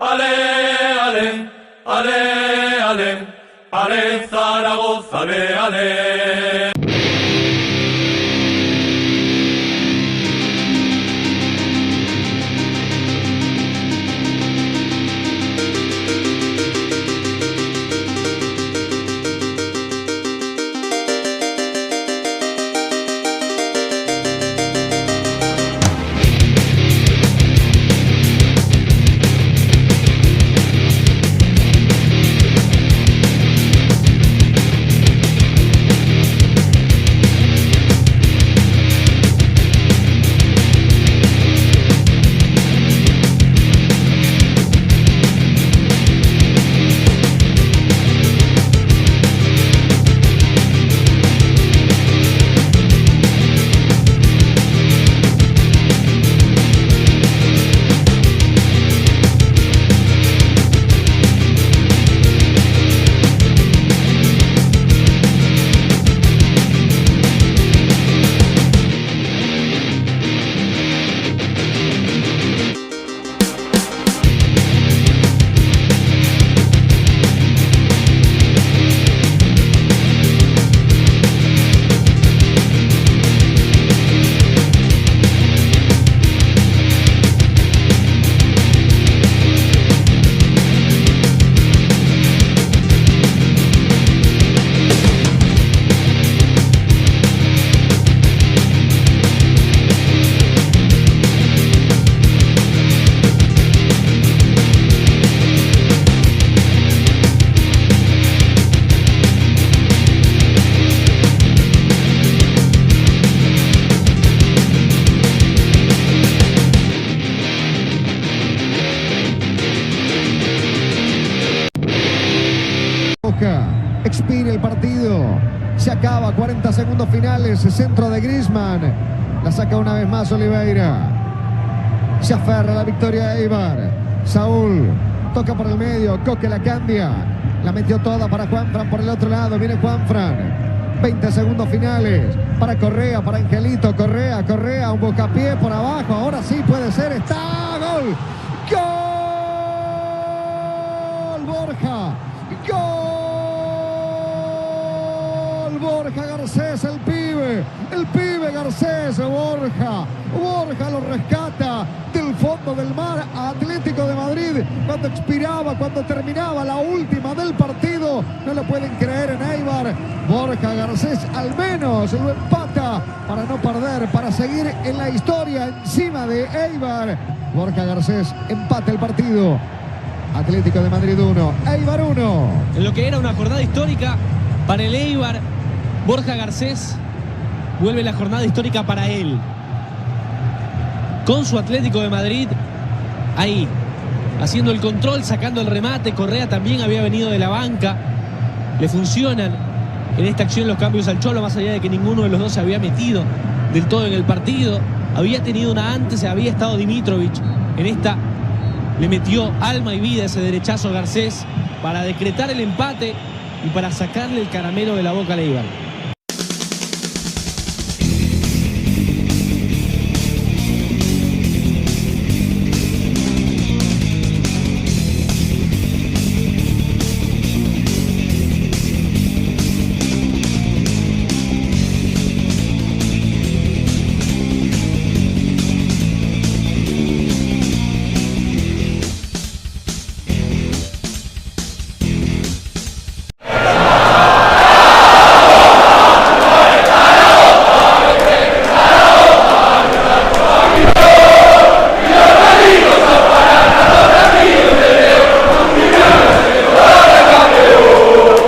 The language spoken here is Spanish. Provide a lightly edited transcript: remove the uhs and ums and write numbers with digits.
ale, ale, ale, ale, ale, Zaragoza, ale, ale. Expira el partido, se acaba, 40 segundos finales, centro de Griezmann, la saca una vez más Oliveira, se aferra a la victoria de Eibar, Saúl, toca por el medio, Coque la cambia, la metió toda para Juanfran por el otro lado, viene Juanfran, 20 segundos finales, para Correa, para Angelito, Correa, un bocapié por abajo, ahora sí puede ser, está, gol, gol, Borja, gol. Borja Garcés, el pibe Garcés, Borja lo rescata del fondo del mar a Atlético de Madrid cuando expiraba, cuando terminaba la última del partido, no lo pueden creer en Eibar, Borja Garcés al menos lo empata para no perder, para seguir en la historia encima de Eibar, Borja Garcés empata el partido, Atlético de Madrid 1, Eibar 1. En lo que era una jornada histórica para el Eibar, Borja Garcés vuelve la jornada histórica para él. Con su Atlético de Madrid ahí, haciendo el control, sacando el remate. Correa también había venido de la banca. Le funcionan en esta acción los cambios al Cholo, más allá de que ninguno de los dos se había metido del todo en el partido. Había tenido una antes, había estado Dimitrovic. En esta le metió alma y vida ese derechazo a Garcés para decretar el empate y para sacarle el caramelo de la boca a Eibar.